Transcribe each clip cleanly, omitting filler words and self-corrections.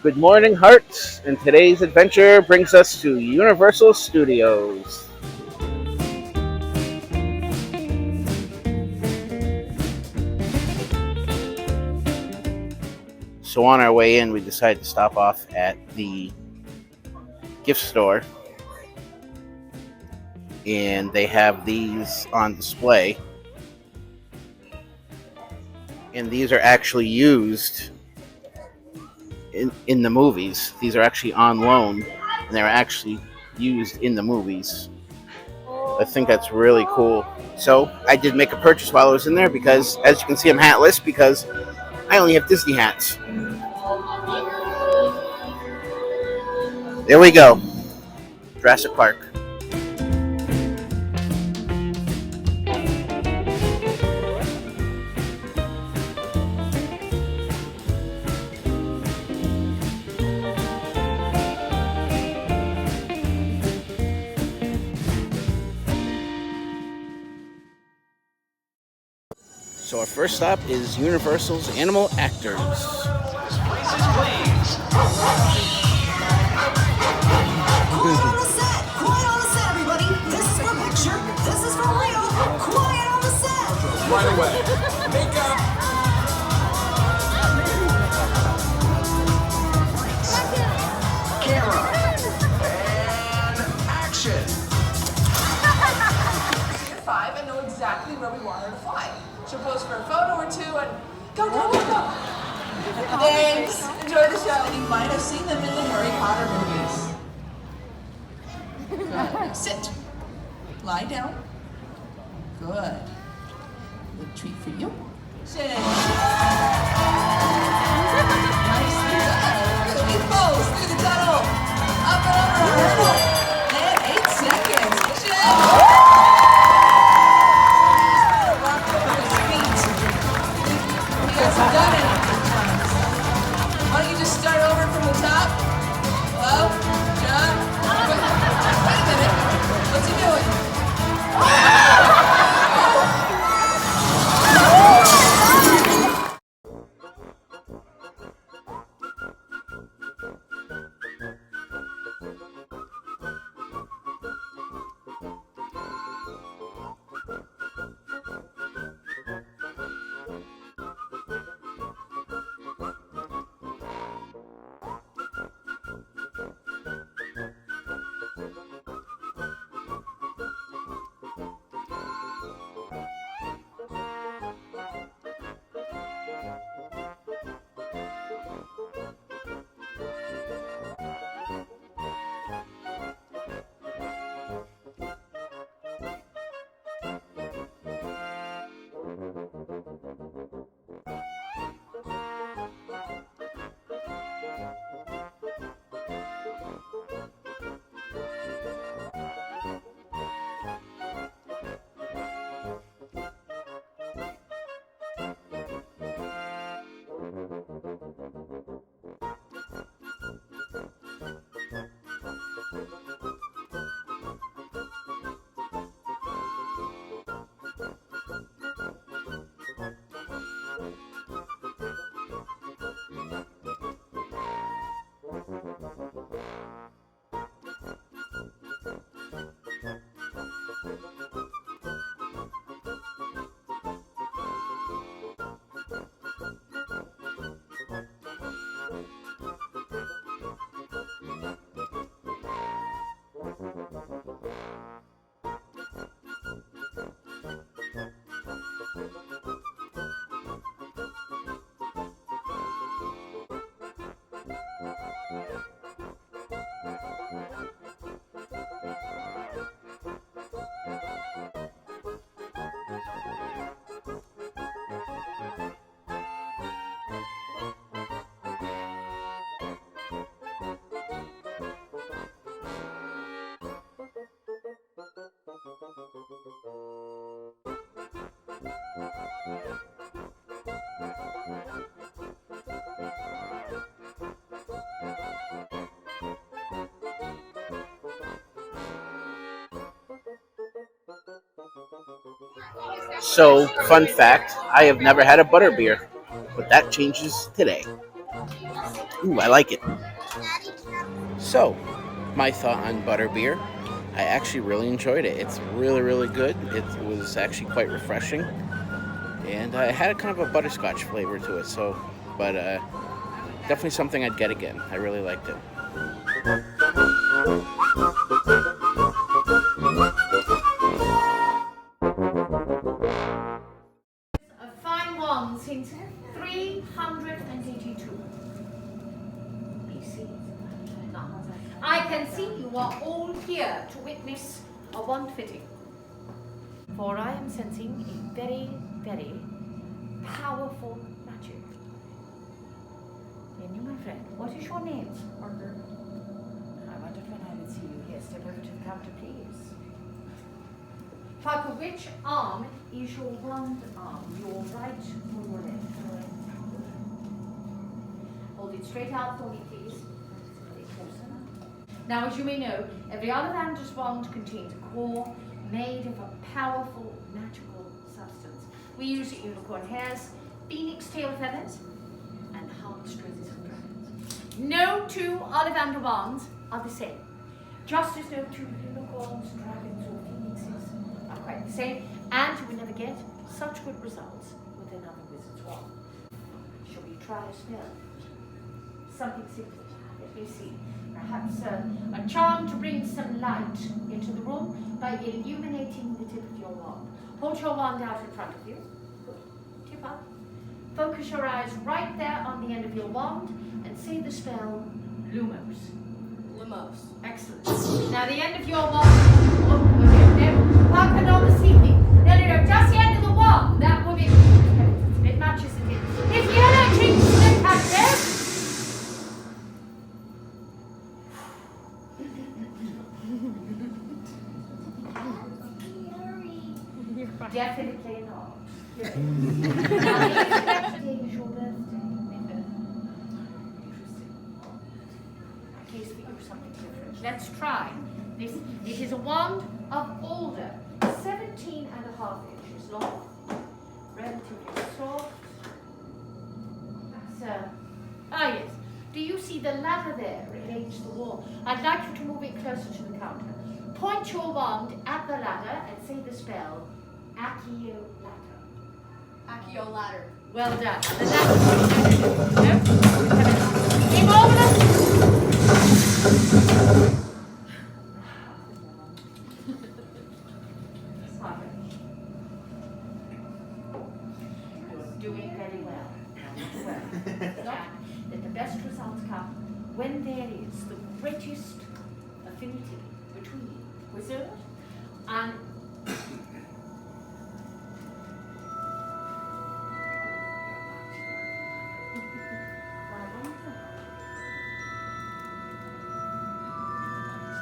Good morning, hearts, and today's adventure brings us to Universal Studios. So on our way in, we decided to stop off at the gift store, and they have these on display. And these are actually used in the movies. These are actually on loan, and they're actually used in the movies. I think that's really cool. So I did make a purchase while I was in there because, as you can see, I'm hatless because I only have Disney hats. There we go. Jurassic Park. So our first stop is Universal's Animal Actors. Places, please. Quiet on the set! Quiet on the set, everybody! This is for picture. This is for real. Quiet on the set! Right away. Makeup. Camera. And action. You're 5 and know exactly where we want her to fly. She'll pose for a photo or two and go. Thanks. Enjoy the show. You might have seen them in the Harry Potter movies. Good. Now sit. Lie down. Good. Good treat for you. Sit. Nicely done. Good. We pose through the tunnel. Up and over a hurdle. And 8 seconds. Sit. Rock over his feet. He hasn't done it. Why don't you just start over from the top? Hello? John? Wait a minute. What's he doing? So, fun fact, I have never had a butterbeer, but that changes today. Ooh, I like it. So, my thought on butterbeer. I actually really enjoyed it. It's really, really good. It was actually quite refreshing. And it had a kind of a butterscotch flavor to it. So, but definitely something I'd get again. I really liked it. A fine one since 382 BC. I can see you are all here to witness a wand fitting. For I am sensing a very, very powerful magic. And you, my friend, what is your name? Parker. I wondered when I would see you here. Step over to the counter, please. Parker, which arm is your wand arm? Your right or your left? Hold it straight out for me, please. Very closer. Now, as you may know, every Ollivander's wand contains a core made of a powerful magical substance. We use unicorn hairs, phoenix tail feathers, and heartstrings of dragons. No two Ollivander wands are the same. Just as no two unicorns, dragons, or phoenixes are quite the same, and you will never get such good results with another wizard's wand. Shall we try a spell? Something simple. Let me see. Perhaps a charm to bring some light into the room by illuminating the tip of your wand. Hold your wand out in front of you. Good. Tip up. Focus your eyes right there on the end of your wand and say the spell Lumos. Lumos. Excellent. Now the end of your wand. Oh, okay. No, Parker, not this evening. No, just the end of the wand. That will be. It matches it. If yellow drinks the captain. Definitely not. Now, the next day is your birthday. Interesting. In case we do something different. Let's try this. It is a wand of alder, 17 and a half inches long, relatively soft. Yes. Do you see the ladder there against the wall? I'd like you to move it closer to the counter. Point your wand at the ladder and say the spell Accio-Ladder. Accio-Ladder. Well done. The ladder. Keep over. You're doing very well. That the best results come when there is the greatest affinity between wizard and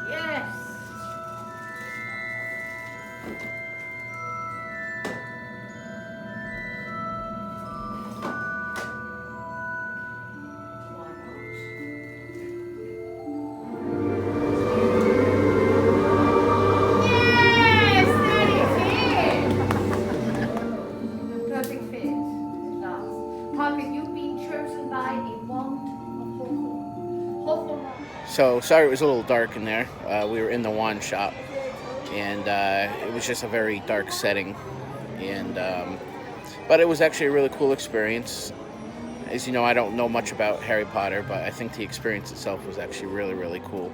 yes. So, sorry it was a little dark in there. We were in the wand shop, and it was just a very dark setting. And but it was actually a really cool experience. As you know, I don't know much about Harry Potter, but I think the experience itself was actually really, really cool.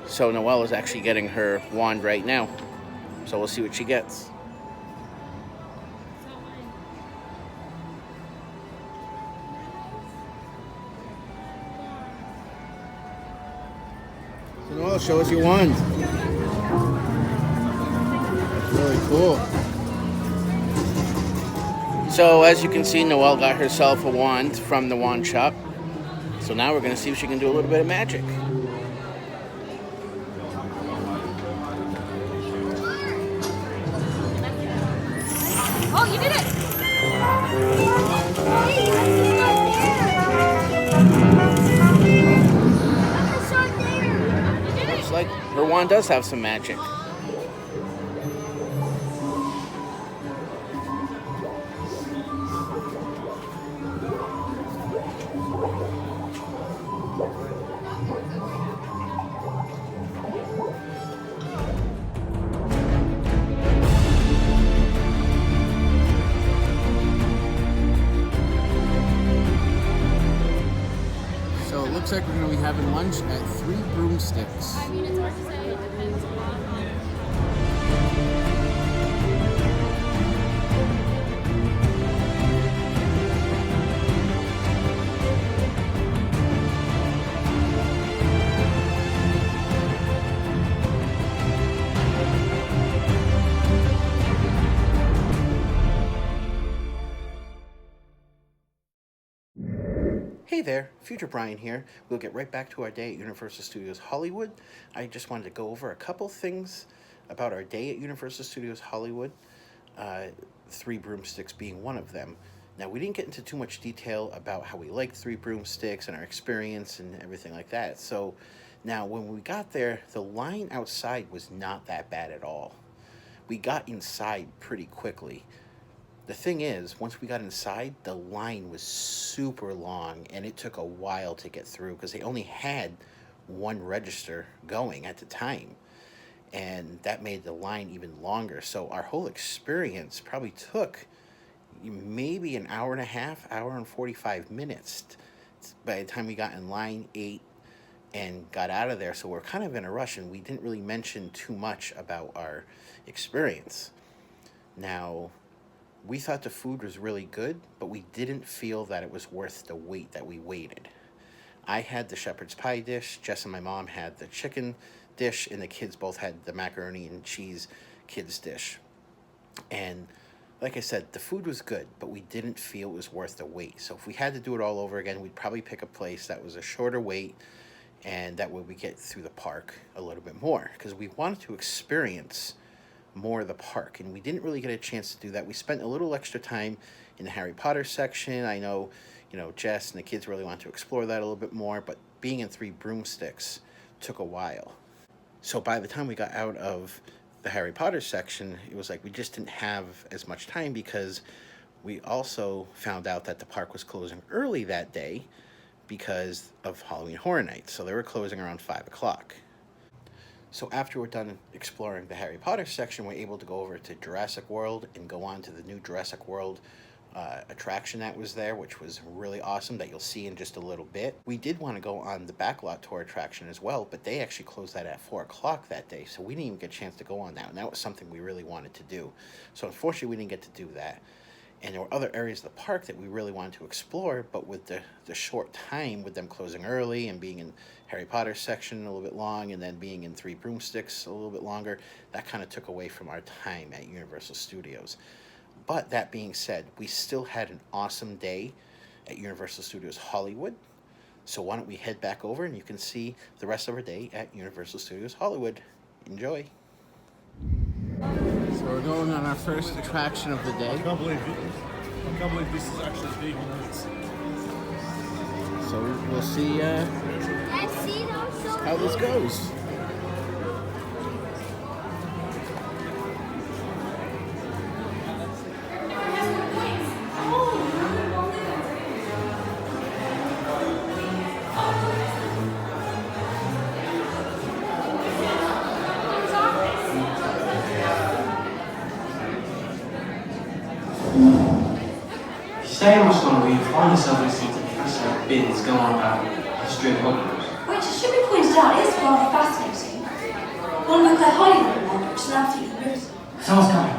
So Noelle is actually getting her wand right now. So we'll see what she gets. So Noelle, show us your wand. Really cool. So as you can see, Noelle got herself a wand from the wand shop. So now we're going to see if she can do a little bit of magic. Oh, you did it! Looks like her wand does have some magic. looks like we're going to be having lunch at Three Broomsticks. I mean, it's hard to say. It depends a lot on. Hey there, Future Brian here. We'll get right back to our day at Universal Studios Hollywood. I just wanted to go over a couple things about our day at Universal Studios Hollywood, Three Broomsticks being one of them. Now, we didn't get into too much detail about how we liked Three Broomsticks and our experience and everything like that. So now when we got there, the line outside was not that bad at all. We got inside pretty quickly. The thing is, once we got inside, the line was super long, and it took a while to get through because they only had one register going at the time, and that made the line even longer. So our whole experience probably took maybe an hour and a half, hour and 45 minutes by the time we got in line, ate, and got out of there. So we're kind of in a rush, and we didn't really mention too much about our experience. Now, we thought the food was really good, but we didn't feel that it was worth the wait that we waited. I had the shepherd's pie dish, Jess and my mom had the chicken dish, and the kids both had the macaroni and cheese kids dish. And like I said, the food was good, but we didn't feel it was worth the wait. So if we had to do it all over again, we'd probably pick a place that was a shorter wait, and that way we get through the park a little bit more, because we wanted to experience more of the park, and we didn't really get a chance to do that. We spent a little extra time in the Harry Potter section. I know, Jess and the kids really want to explore that a little bit more, but being in Three Broomsticks took a while. So by the time we got out of the Harry Potter section, it was like we just didn't have as much time, because we also found out that the park was closing early that day because of Halloween Horror Nights. So they were closing around 5 o'clock. So after we're done exploring the Harry Potter section, we're able to go over to Jurassic World and go on to the new Jurassic World attraction that was there, which was really awesome, that you'll see in just a little bit. We did want to go on the Backlot Tour attraction as well, but they actually closed that at 4 o'clock that day, so we didn't even get a chance to go on that, and that was something we really wanted to do. So unfortunately, we didn't get to do that. And there were other areas of the park that we really wanted to explore, but with the short time, with them closing early and being in Harry Potter section a little bit long, and then being in Three Broomsticks a little bit longer, that kind of took away from our time at Universal Studios. But that being said, we still had an awesome day at Universal Studios Hollywood. So why don't we head back over and you can see the rest of our day at Universal Studios Hollywood. Enjoy. So we're going on our first attraction of the day. I can't believe this is actually big. So we'll see how this goes. Stay on school, you find yourself listening to Professor Binns go on about the history of Hogwarts. Which, it should be pointed out, is rather fascinating. One look at Hollywood one, which is absolutely beautiful. Someone's coming.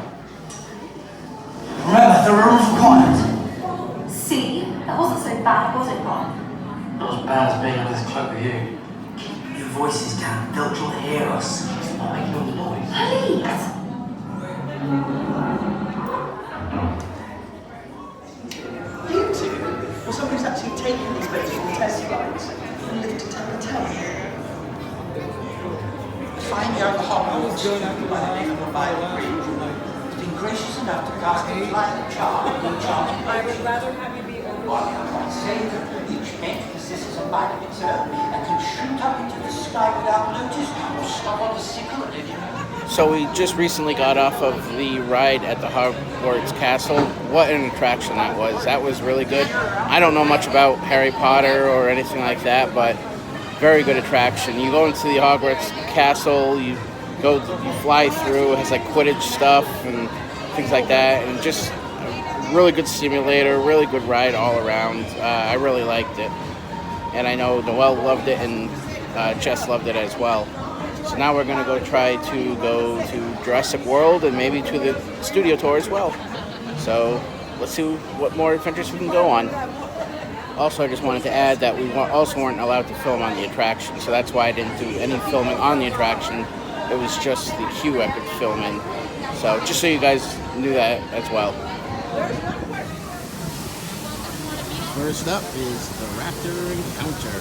Remember, there are rules required. See? That wasn't so bad, was it, Ron? Not as bad as being under this cloak with you. Keep your voices down, they'll hear us. It's not making all the noise. Please! You two? Well, somebody's actually taken these boats from the test flights and lifted to the hotel. Find your Hogwarts by the name of a has been gracious enough to cast a flying charm in charging. I would rather have you be over. Well, I might say that each entity possesses a mind of its own and can shoot up into the sky without notice or stop on a signal at any moment. So we just recently got off of the ride at the Hogwarts Castle. What an attraction that was. That was really good. I don't know much about Harry Potter or anything like that, but very good attraction. You go into the Hogwarts Castle, you fly through, it has like Quidditch stuff and things like that, and just a really good simulator, really good ride all around. I really liked it. and I know Noelle loved it, and Jess loved it as well. So now we're going to try to go to Jurassic World and maybe to the studio tour as well. So let's see what more adventures we can go on. Also, I just wanted to add that we also weren't allowed to film on the attraction, so that's why I didn't do any filming on the attraction. It was just the queue I could film in. So just so you guys knew that as well. First up is the Raptor Encounter.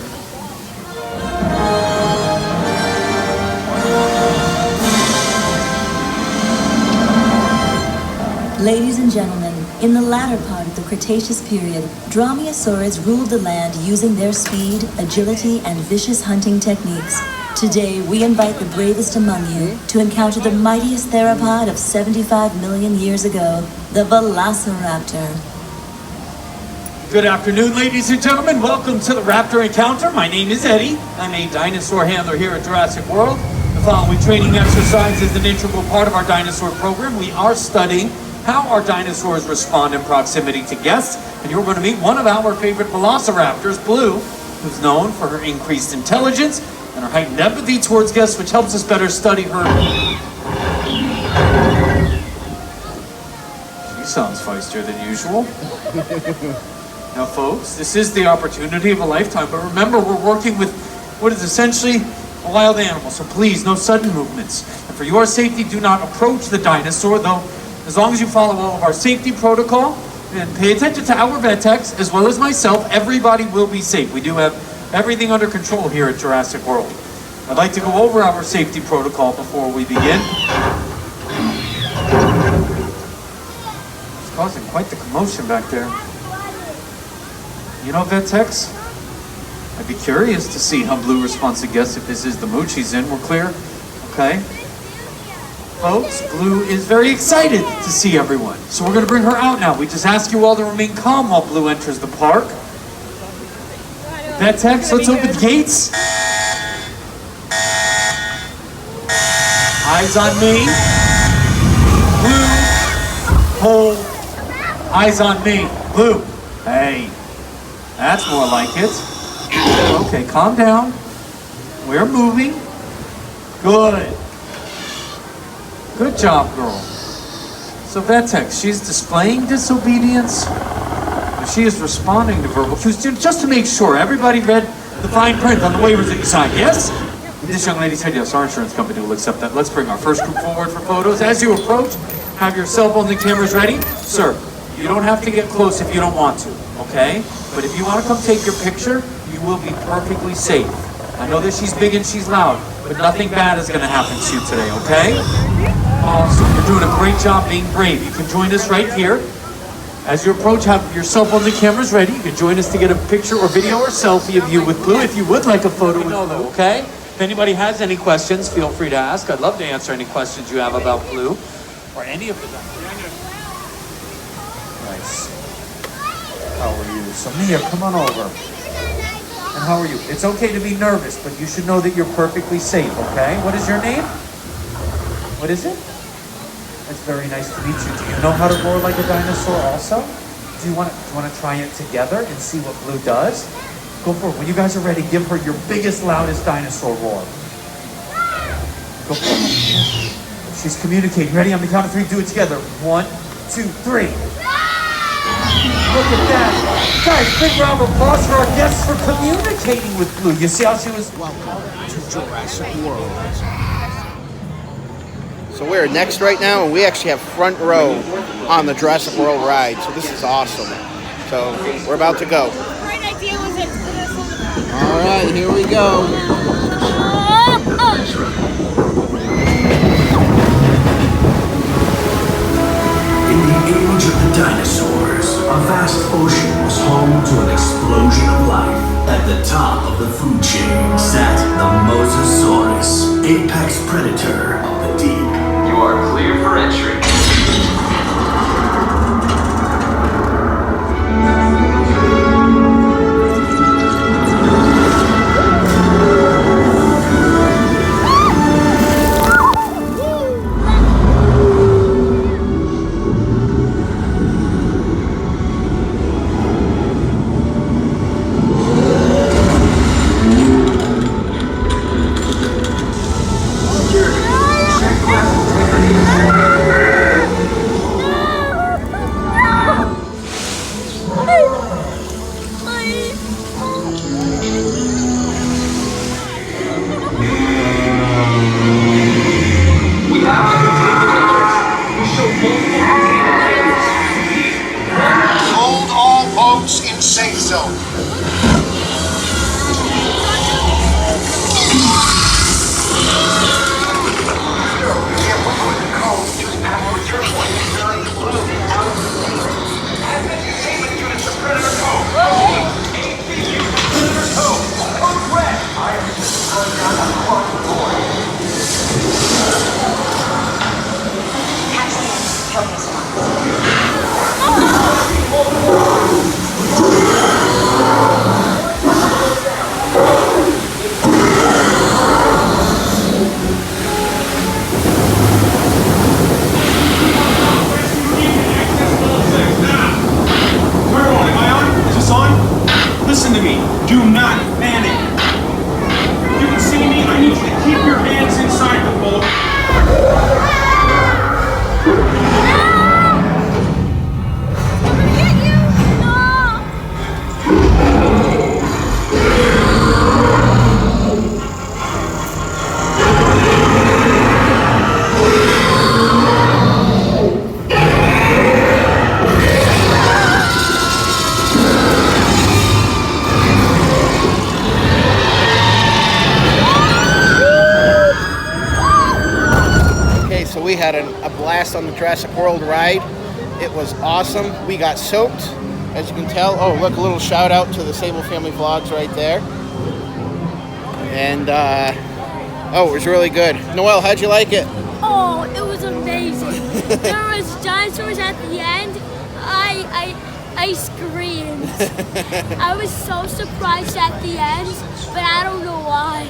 Ladies and gentlemen, in the latter part of the Cretaceous period, Dromaeosaurs ruled the land using their speed, agility, and vicious hunting techniques. Today, we invite the bravest among you to encounter the mightiest theropod of 75 million years ago, the Velociraptor. Good afternoon, ladies and gentlemen. Welcome to the Raptor Encounter. My name is Eddie. I'm a dinosaur handler here at Jurassic World. The following training exercise is an integral part of our dinosaur program. We are studying how our dinosaurs respond in proximity to guests, and you're going to meet one of our favorite velociraptors, Blue, who's known for her increased intelligence and her heightened empathy towards guests, which helps us better study her. She sounds feistier than usual. Now, folks, this is the opportunity of a lifetime, but remember, we're working with what is essentially a wild animal, so please, no sudden movements. And for your safety, do not approach the dinosaur, though. As long as you follow all of our safety protocol and pay attention to our vet techs, as well as myself, everybody will be safe. We do have everything under control here at Jurassic World. I'd like to go over our safety protocol before we begin. It's causing quite the commotion back there. You know, vet techs, I'd be curious to see how Blue responds to guests if this is the mood she's in. We're clear? Okay. Folks, Blue is very excited to see everyone. So we're going to bring her out now. We just ask you all to remain calm while Blue enters the park. Vet techs, let's open the gates. Eyes on me. Blue, hold. Eyes on me. Blue, hey. That's more like it. Okay, calm down. We're moving. Good. Good job, girl. So Vetex, she's displaying disobedience, but she is responding to verbal cues. Just to make sure, everybody read the fine print on the waivers that you signed, yes? This young lady said yes, our insurance company will accept that. Let's bring our first group forward for photos. As you approach, have your cell phones and cameras ready. Sir, you don't have to get close if you don't want to, okay? But if you want to come take your picture, you will be perfectly safe. I know that she's big and she's loud, but nothing bad is going to happen to you today, okay? Awesome. You're doing a great job being brave. You can join us right here. As you approach, have your cell phones and cameras ready. You can join us to get a picture or video or selfie of you with Blue if you would like a photo with Blue, okay? If anybody has any questions, feel free to ask. I'd love to answer any questions you have about Blue or any of the Nice. How are you? So Mia, come on over. And how are you? It's okay to be nervous, but you should know that you're perfectly safe, okay? What is your name? What is it? It's very nice to meet you. Do you know how to roar like a dinosaur also? Do you want to try it together and see what Blue does? Go for it. When you guys are ready, give her your biggest, loudest dinosaur roar. Go for it. She's communicating. Ready? On the count of three, do it together. 1, 2, 3. Look at that. Guys, big round of applause for our guests for communicating with Blue. You see how she was... Welcome to Jurassic World. So we're next right now, and we actually have front row on the Jurassic World ride. So this is awesome. So we're about to go. Great idea was it? All right, here we go. In the age of the dinosaurs, a vast ocean was home to an explosion of life. At the top of the food chain sat the Mosasaurus, apex predator of the deep. You are clear for entry. Hold all boats in safe zone. Listen to me. Do not panic. If you can see me, I need you to keep your hands inside the boat. So we had a blast on the Jurassic World ride. It was awesome. We got soaked, as you can tell. Oh, look, a little shout out to the Sable Family Vlogs right there. And, oh, it was really good. Noelle, how'd you like it? Oh, it was amazing. There was dinosaurs at the end. I screamed. I was so surprised at the end, but I don't know why.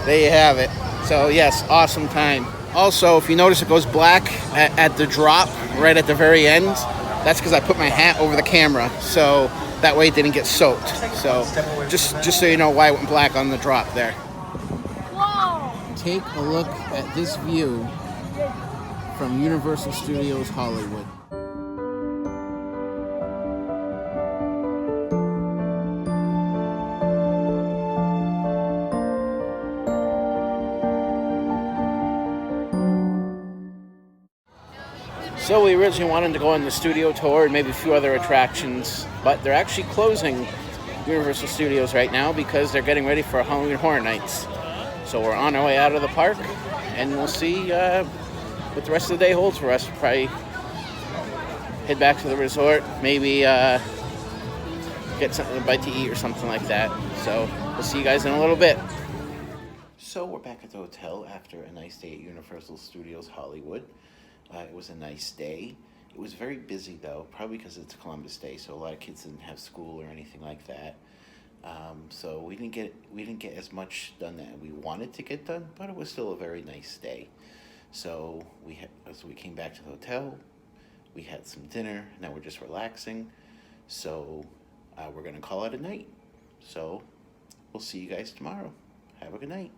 There you have it. So, yes, awesome time. Also, if you notice, it goes black at the drop, right at the very end. That's because I put my hat over the camera, so that way it didn't get soaked. So, just so you know why it went black on the drop there. Whoa! Take a look at this view from Universal Studios Hollywood. So we originally wanted to go on the studio tour and maybe a few other attractions, but they're actually closing Universal Studios right now because they're getting ready for Halloween Horror Nights. So we're on our way out of the park, and we'll see what the rest of the day holds for us. We'll probably head back to the resort, maybe get something to bite to eat or something like that. So we'll see you guys in a little bit. So we're back at the hotel after a nice day at Universal Studios Hollywood. It was a nice day. It was very busy though, probably because it's Columbus Day, so a lot of kids didn't have school or anything like that. So we didn't get as much done that we wanted to get done, but it was still a very nice day. So we came back to the hotel. We had some dinner. Now we're just relaxing. So we're gonna call it a night. So we'll see you guys tomorrow. Have a good night.